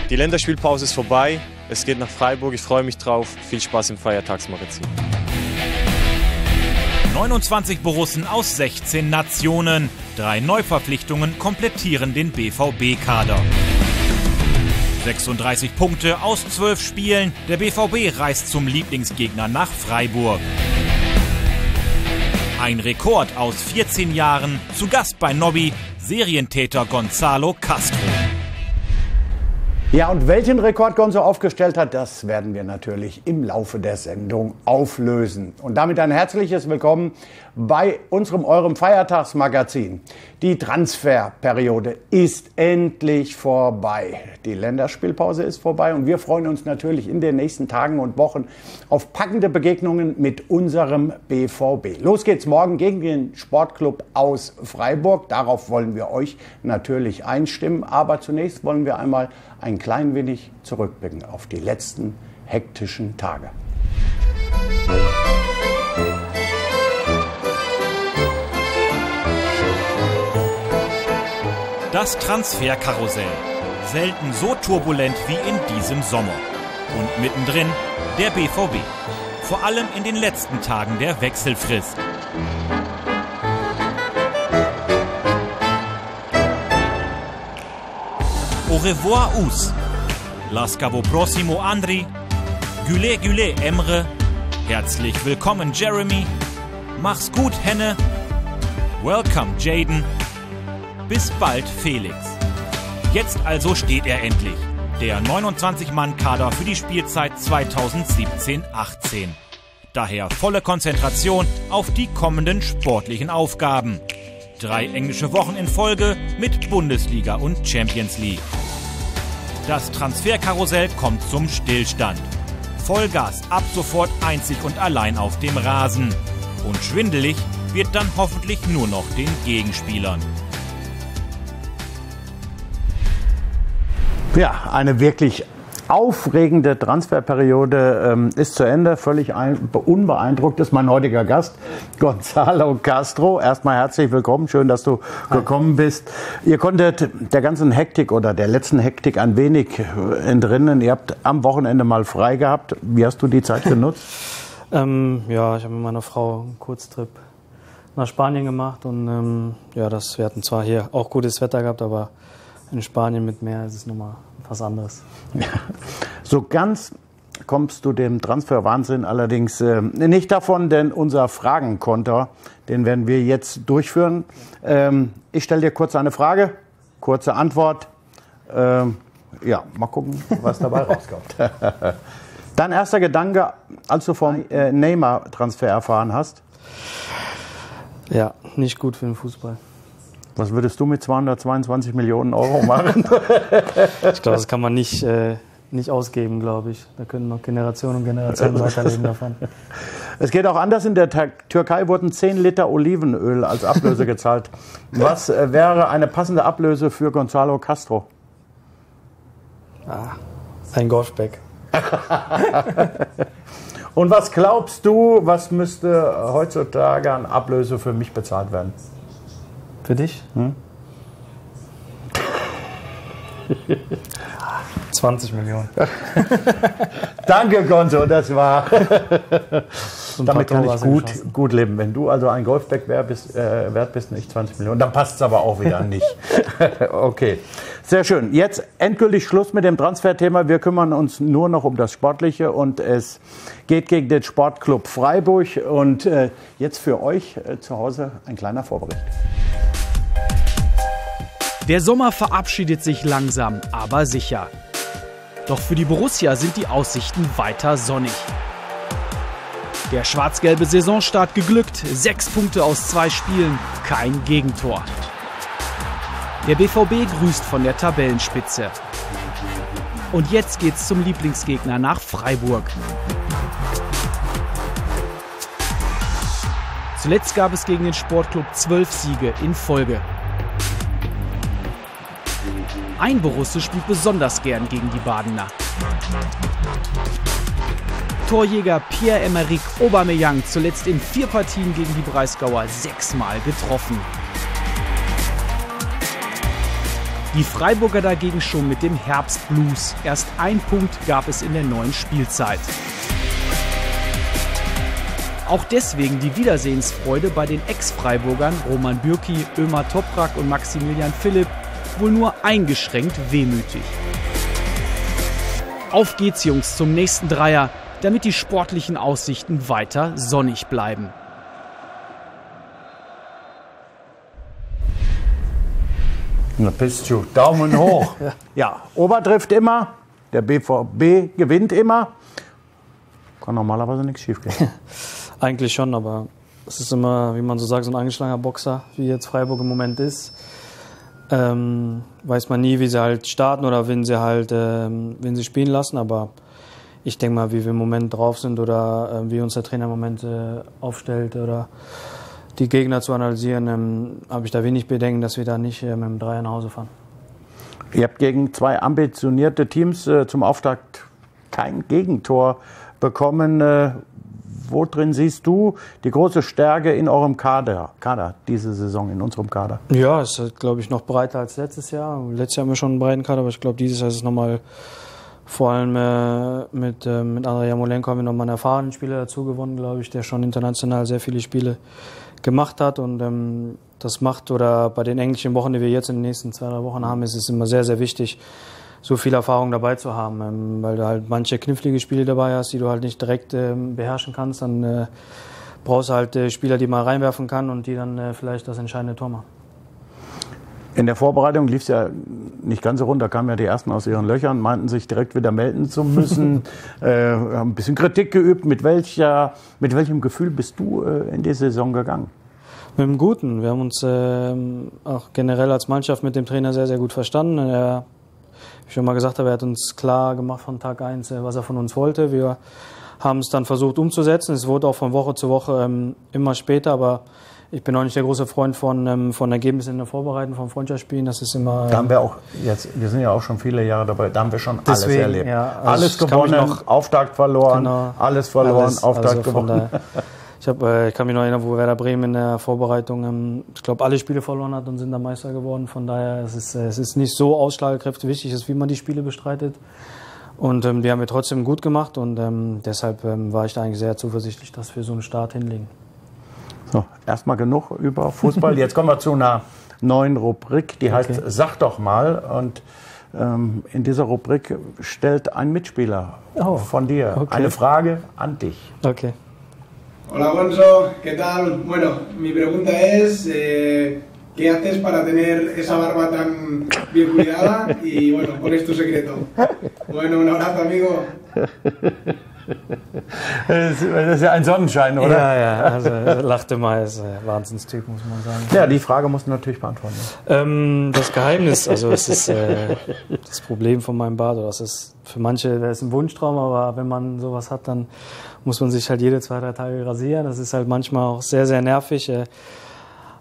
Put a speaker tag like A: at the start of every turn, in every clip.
A: Die Länderspielpause ist vorbei. Es geht nach Freiburg. Ich freue mich drauf. Viel Spaß im Feiertagsmagazin.
B: 29 Borussen aus 16 Nationen. 3 Neuverpflichtungen komplettieren den BVB-Kader. 36 Punkte aus 12 Spielen. Der BVB reist zum Lieblingsgegner nach Freiburg. Ein Rekord aus 14 Jahren. Zu Gast bei Nobby, Serientäter Gonzalo Castro.
C: Ja, und welchen Rekord Gonzo aufgestellt hat, das werden wir natürlich im Laufe der Sendung auflösen. Und damit ein herzliches Willkommen bei eurem Feiertagsmagazin. Die Transferperiode ist endlich vorbei. Die Länderspielpause ist vorbei und wir freuen uns natürlich in den nächsten Tagen und Wochen auf packende Begegnungen mit unserem BVB. Los geht's morgen gegen den Sportclub aus Freiburg. Darauf wollen wir euch natürlich einstimmen. Aber zunächst wollen wir einmal ein klein wenig zurückblicken auf die letzten hektischen Tage.
B: Das Transferkarussell. Selten so turbulent wie in diesem Sommer. Und mittendrin der BVB. Vor allem in den letzten Tagen der Wechselfrist. Au revoir Us. Laskavo Prosimo Andri. Güle Güle Emre. Herzlich willkommen Jeremy. Mach's gut Henne. Welcome Jaden. Bis bald Felix. Jetzt also steht er endlich. Der 29-Mann-Kader für die Spielzeit 2017-18. Daher volle Konzentration auf die kommenden sportlichen Aufgaben. 3 englische Wochen in Folge mit Bundesliga und Champions League. Das Transferkarussell kommt zum Stillstand. Vollgas ab sofort einzig und allein auf dem Rasen. Und schwindelig wird dann hoffentlich nur noch den Gegenspielern.
C: Ja, eine wirklich aufregende Transferperiode ist zu Ende. Völlig unbeeindruckt ist mein heutiger Gast, Gonzalo Castro. Erstmal herzlich willkommen, schön, dass du gekommen bist. Ihr konntet der ganzen Hektik oder der letzten Hektik ein wenig entrinnen. Ihr habt am Wochenende mal frei gehabt. Wie hast du die Zeit genutzt?
D: Ja, ich habe mit meiner Frau einen Kurztrip nach Spanien gemacht. Und wir hatten zwar hier auch gutes Wetter gehabt, aber in Spanien mit Meer ist es nochmal was anderes.
C: Ja. So ganz kommst du dem Transferwahnsinn allerdings nicht davon, denn unser Fragenkonter, den werden wir jetzt durchführen. Ich stelle dir kurz eine Frage, kurze Antwort. Ja, mal gucken, was dabei rauskommt. Dein erster Gedanke, als du vom Neymar-Transfer erfahren hast?
D: Ja, nicht gut für den Fußball.
C: Was würdest du mit 222 Millionen Euro machen?
D: Ich glaube, das kann man nicht ausgeben, glaube ich. Da können noch Generationen und Generationen weiterleben davon.
C: Es geht auch anders. In der Türkei wurden 10 Liter Olivenöl als Ablöse gezahlt. Was wäre eine passende Ablöse für Gonzalo Castro?
D: Ein Golfbag.
C: Und was glaubst du, was müsste heutzutage an Ablöse für mich bezahlt werden?
D: Für dich? 20 Millionen.
C: Danke, Gonzo, das war. Damit kann ich gut leben. Wenn du also ein Golfbag wert bist, nicht 20 Millionen, dann passt es aber auch wieder nicht. Okay, sehr schön. Jetzt endgültig Schluss mit dem Transferthema. Wir kümmern uns nur noch um das Sportliche und es geht gegen den Sportclub Freiburg. Und jetzt für euch zu Hause ein kleiner Vorbericht.
E: Der Sommer verabschiedet sich langsam, aber sicher. Doch für die Borussia sind die Aussichten weiter sonnig. Der schwarz-gelbe Saisonstart geglückt, 6 Punkte aus 2 Spielen, kein Gegentor. Der BVB grüßt von der Tabellenspitze. Und jetzt geht's zum Lieblingsgegner nach Freiburg. Zuletzt gab es gegen den Sportclub 12 Siege in Folge. Ein Borusse spielt besonders gern gegen die Badener. Torjäger Pierre-Emerick Aubameyang zuletzt in 4 Partien gegen die Breisgauer 6-mal getroffen. Die Freiburger dagegen schon mit dem Herbstblues. Erst ein Punkt gab es in der neuen Spielzeit. Auch deswegen die Wiedersehensfreude bei den Ex-Freiburgern Roman Bürki, Ömer Toprak und Maximilian Philipp wohl nur eingeschränkt wehmütig. Auf geht's, Jungs, zum nächsten Dreier, damit die sportlichen Aussichten weiter sonnig bleiben.
C: Na bist du, Daumen hoch. Ja, Ober trifft immer, der BVB gewinnt immer. Kann normalerweise nichts schief gehen.
D: Eigentlich schon, aber es ist immer, wie man so sagt, so ein angeschlagener Boxer, wie jetzt Freiburg im Moment ist. Weiß man nie, wie sie halt starten oder wenn sie spielen lassen. Aber ich denke mal, wie wir im Moment drauf sind oder wie uns der Trainer im Moment aufstellt oder die Gegner zu analysieren, habe ich da wenig Bedenken, dass wir da nicht mit dem Dreier nach Hause fahren.
C: Ihr habt gegen zwei ambitionierte Teams zum Auftakt kein Gegentor bekommen. Wo drin siehst du die große Stärke in eurem Kader diese Saison, in unserem Kader?
D: Ja, es ist, glaube ich, noch breiter als letztes Jahr. Letztes Jahr haben wir schon einen breiten Kader, aber ich glaube, dieses Jahr ist es nochmal, vor allem mit Andrei Yarmolenko haben wir nochmal einen erfahrenen Spieler dazu gewonnen, glaube ich, der schon international sehr viele Spiele gemacht hat. Und das macht, oder bei den englischen Wochen, die wir jetzt in den nächsten 2-3 Wochen haben, ist es immer sehr, sehr wichtig, so viel Erfahrung dabei zu haben, weil du halt manche knifflige Spiele dabei hast, die du halt nicht direkt beherrschen kannst. Dann brauchst du halt Spieler, die mal reinwerfen kann und die dann vielleicht das entscheidende Tor machen.
C: In der Vorbereitung lief es ja nicht ganz so rund, da kamen ja die Ersten aus ihren Löchern, meinten sich direkt wieder melden zu müssen, haben ein bisschen Kritik geübt. Mit welchem Gefühl bist du in die Saison gegangen?
D: Mit dem Guten. Wir haben uns auch generell als Mannschaft mit dem Trainer sehr, sehr gut verstanden. Wie ich schon mal gesagt habe, er hat uns klar gemacht von Tag 1, was er von uns wollte. Wir haben es dann versucht umzusetzen. Es wurde auch von Woche zu Woche immer später, aber ich bin auch nicht der große Freund von Ergebnissen in der Vorbereitung, von Freundschaftsspielen. Das ist immer.
C: Da haben wir auch jetzt, wir sind ja auch schon viele Jahre dabei, da haben wir schon alles erlebt.
D: Ja, also
C: alles gewonnen, Auftakt verloren, genau, alles verloren, Auftakt gewonnen.
D: Ich kann mich noch erinnern, wo Werder Bremen in der Vorbereitung, ich glaube, alle Spiele verloren hat und sind dann Meister geworden. Von daher es ist nicht so ausschlagkräftig wichtig, ist, wie man die Spiele bestreitet. Und die haben wir trotzdem gut gemacht und deshalb war ich da eigentlich sehr zuversichtlich, dass wir so einen Start hinlegen.
C: So, erstmal genug über Fußball. Jetzt kommen wir zu einer neuen Rubrik, die heißt Sag doch mal. Und in dieser Rubrik stellt ein Mitspieler von dir eine Frage an dich.
D: Okay.
F: Hola Gonzo, ¿qué tal? Bueno, mi pregunta es, ¿qué haces para tener esa barba tan bien cuidada? Y bueno, ¿cuál es tu secreto? Bueno, un abrazo, amigo.
C: Das ist ja ein Sonnenschein, oder?
D: Ja, also er lacht immer, ist ein Wahnsinnstyp, muss man sagen.
C: Ja, die Frage musst du natürlich beantworten.
D: Das Geheimnis, also es ist das Problem von meinem Bart, das ist für manche, das ist ein Wunschtraum, aber wenn man sowas hat, dann muss man sich halt jede 2-3 Tage rasieren. Das ist halt manchmal auch sehr, sehr nervig.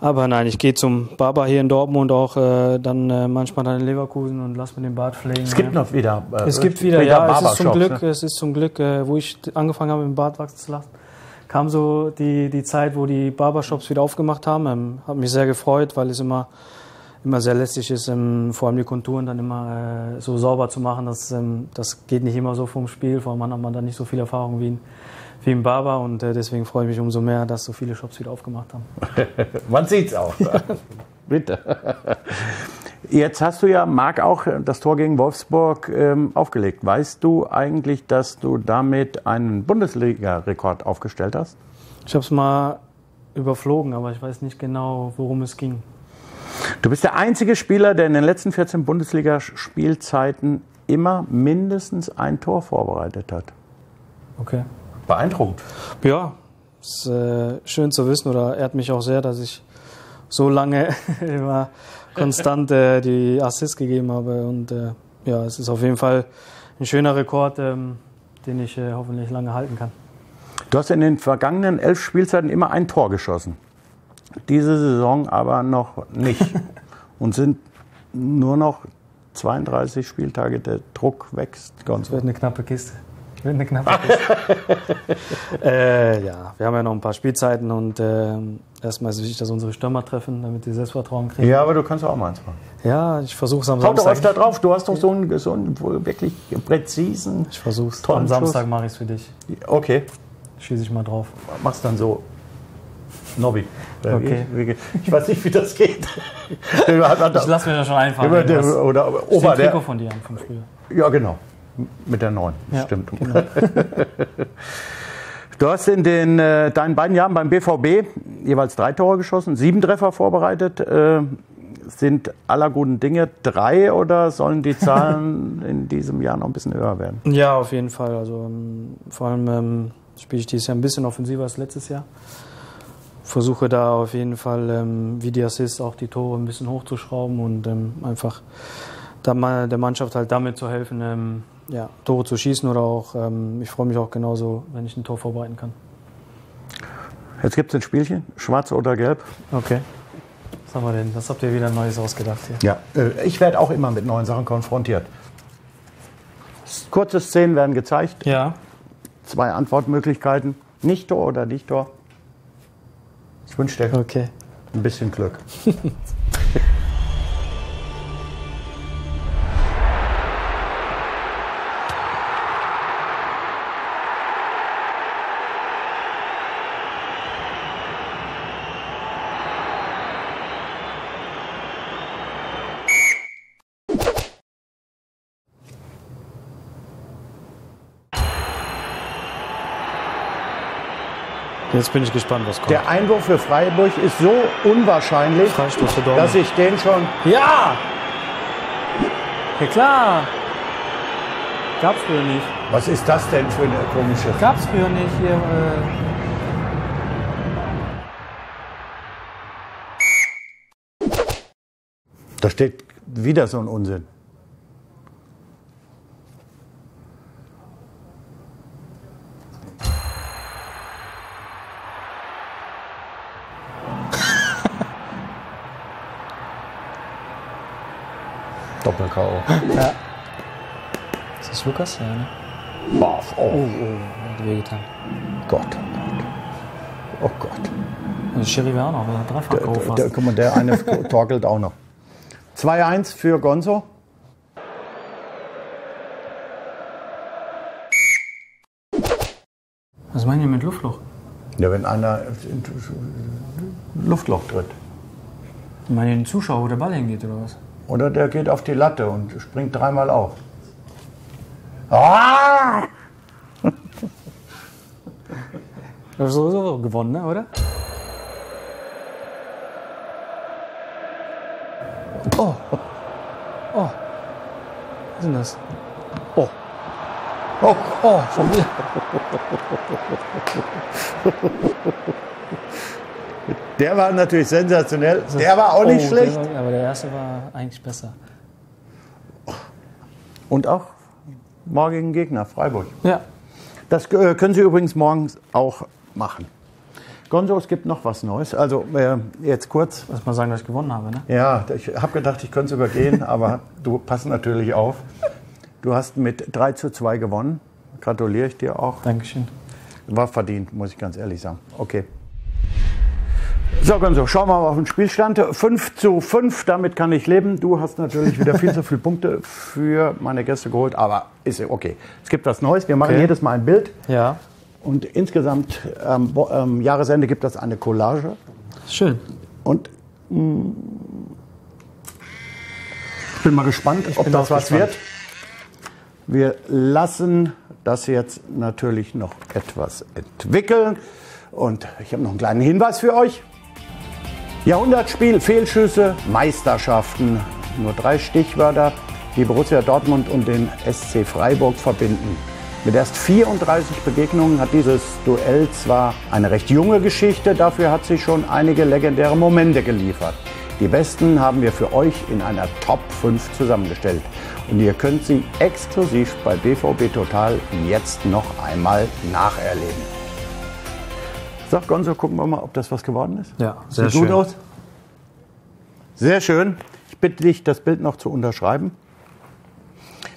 D: Aber nein, ich gehe zum Barber hier in Dortmund auch dann manchmal dann in Leverkusen und lasse mir den Bart pflegen.
C: Es gibt noch wieder.
D: Es gibt wieder, ja. Es ist zum Glück, wo ich angefangen habe, den Bart wachsen zu lassen, kam so die Zeit, wo die Barbershops wieder aufgemacht haben. Hat mich sehr gefreut, weil es immer sehr lästig ist, vor allem die Konturen dann immer so sauber zu machen. Das geht nicht immer so vom Spiel, vor allem hat man dann nicht so viel Erfahrung wie ein Barber und deswegen freue ich mich umso mehr, dass so viele Shops wieder aufgemacht haben.
C: Man sieht's auch. Bitte. Jetzt hast du ja, Marc, auch das Tor gegen Wolfsburg aufgelegt. Weißt du eigentlich, dass du damit einen Bundesliga-Rekord aufgestellt hast?
D: Ich habe es mal überflogen, aber ich weiß nicht genau, worum es ging.
C: Du bist der einzige Spieler, der in den letzten 14 Bundesliga-Spielzeiten immer mindestens ein Tor vorbereitet hat.
D: Okay.
C: Beeindruckend.
D: Ja, ist schön zu wissen, oder ehrt mich auch sehr, dass ich so lange immer konstant die Assists gegeben habe. Und ja, es ist auf jeden Fall ein schöner Rekord, den ich hoffentlich lange halten kann.
C: Du hast in den vergangenen 11 Spielzeiten immer ein Tor geschossen. Diese Saison aber noch nicht. Und sind nur noch 32 Spieltage, der Druck wächst.
D: Das wird eine knappe Kiste. Ja, wir haben ja noch ein paar Spielzeiten und erstmal ist es wichtig, dass unsere Stürmer treffen, damit die Selbstvertrauen kriegen.
C: Ja, aber du kannst auch mal eins machen.
D: Ja, ich versuche es am
C: Haut doch
D: Samstag.
C: öfter drauf. Du hast doch so einen wirklich präzisen.
D: Ich versuche es.
C: tollen
D: Am Samstag
C: Schuss.
D: mache ich es für dich.
C: Okay,
D: Schieße ich mal drauf.
C: machst dann so Nobby.
D: Okay.
C: Ich weiß nicht, wie das geht.
D: Ich lasse mir das schon einfallen.
C: Oder
D: Das
C: Ober,
D: Trikot von dir an von früher.
C: Ja, genau. Mit der 9.
D: Ja,
C: Stimmt.
D: genau.
C: Du hast in deinen beiden Jahren beim BVB jeweils 3 Tore geschossen, 7 Treffer vorbereitet. Sind aller guten Dinge 3 oder sollen die Zahlen in diesem Jahr noch ein bisschen höher werden?
D: Ja, auf jeden Fall. Also vor allem spiele ich dieses Jahr ein bisschen offensiver als letztes Jahr. Versuche da auf jeden Fall, wie die Assists, auch die Tore ein bisschen hochzuschrauben und einfach da mal der Mannschaft halt damit zu helfen, Tore zu schießen oder auch, ich freue mich auch genauso, wenn ich ein Tor vorbereiten kann.
C: Jetzt gibt es ein Spielchen, schwarz oder gelb.
D: Okay. Was haben wir denn? Was habt ihr wieder Neues ausgedacht hier?
C: Ja, ich werde auch immer mit neuen Sachen konfrontiert. Kurze Szenen werden gezeigt,
D: Ja.
C: 2 Antwortmöglichkeiten, nicht Tor oder nicht Tor. Ich wünsche dir
D: Okay.
C: ein bisschen Glück.
D: Jetzt bin ich gespannt, was kommt.
C: Der Einwurf für Freiburg ist so unwahrscheinlich,
D: Freistoß für Dortmund.
C: dass ich den schon...
D: Ja! Ja klar! Gab's früher nicht.
C: Was ist das denn für eine komische...
D: Gab's früher nicht hier.
C: Da steht wieder so ein Unsinn. Doppel-K.O.
D: Ja. Ist das Lukas? Ja, ne?
C: Boah, oh
D: Hat wehgetan.
C: Gott, oh Gott.
D: Also Schiri wäre auch noch, aber dreifach geholt fast.
C: Guck mal, der eine torkelt auch noch. 2-1 für Gonzo.
D: Was meinen die mit Luftloch?
C: Ja, wenn einer in Luftloch tritt.
D: Meinen die den Zuschauer, wo der Ball hingeht oder was?
C: Oder der geht auf die Latte und springt 3-mal auf. Ah!
D: Du hast sowieso gewonnen, ne, oder? Oh. Oh. Was ist denn das?
C: Oh. Oh.
D: Oh, schon wieder.
C: Der war natürlich sensationell. Der war auch nicht schlecht.
D: Aber der erste war eigentlich besser.
C: Und auch morgigen Gegner, Freiburg.
D: Ja.
C: Das können Sie übrigens morgens auch machen. Gonzo, es gibt noch was Neues. Also jetzt kurz.
D: Lass mal sagen, dass ich gewonnen habe, ne?
C: Ja, ich habe gedacht, ich könnte es übergehen, aber du passt natürlich auf. Du hast mit 3:2 gewonnen. Gratuliere ich dir auch.
D: Dankeschön.
C: War verdient, muss ich ganz ehrlich sagen. Okay. So, Gonzo, schauen wir mal auf den Spielstand. 5:5, damit kann ich leben. Du hast natürlich wieder viel zu viele Punkte für meine Gäste geholt, aber ist okay. Es gibt was Neues. Wir machen jedes Mal ein Bild.
D: Ja.
C: Und insgesamt am Jahresende gibt es eine Collage.
D: Schön.
C: Und ich bin mal gespannt, ob
D: bin
C: das
D: auch
C: was
D: gespannt.
C: wird. Wir lassen das jetzt natürlich noch etwas entwickeln. Und ich habe noch einen kleinen Hinweis für euch. Jahrhundertspiel, Fehlschüsse, Meisterschaften. Nur 3 Stichwörter, die Borussia Dortmund und den SC Freiburg verbinden. Mit erst 34 Begegnungen hat dieses Duell zwar eine recht junge Geschichte, dafür hat sie schon einige legendäre Momente geliefert. Die besten haben wir für euch in einer Top 5 zusammengestellt. Und ihr könnt sie exklusiv bei BVB Total jetzt noch einmal nacherleben. So, Gonzo, gucken wir mal, ob das was geworden ist.
D: Ja, sehr
C: Sieht gut
D: schön.
C: aus. Sehr schön. Ich bitte dich, das Bild noch zu unterschreiben.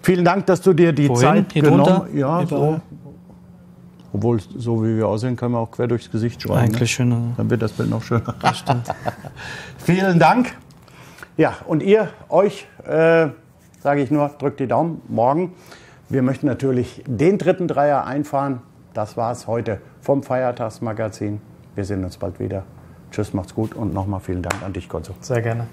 C: Vielen Dank, dass du dir die
D: Wohin?
C: Zeit
D: Hier
C: genommen
D: drunter?
C: hast. Ja, so.
D: Überall?
C: Obwohl, so wie wir aussehen, können wir auch quer durchs Gesicht schreiben.
D: Eigentlich schöner.
C: Dann wird das Bild noch schöner.
D: Das stimmt.
C: Vielen Dank. Ja, und euch sage ich nur, drückt die Daumen morgen. Wir möchten natürlich den dritten Dreier einfahren. Das war es heute vom Feiertagsmagazin. Wir sehen uns bald wieder. Tschüss, macht's gut und nochmal vielen Dank an dich, Gonzo.
D: Sehr gerne.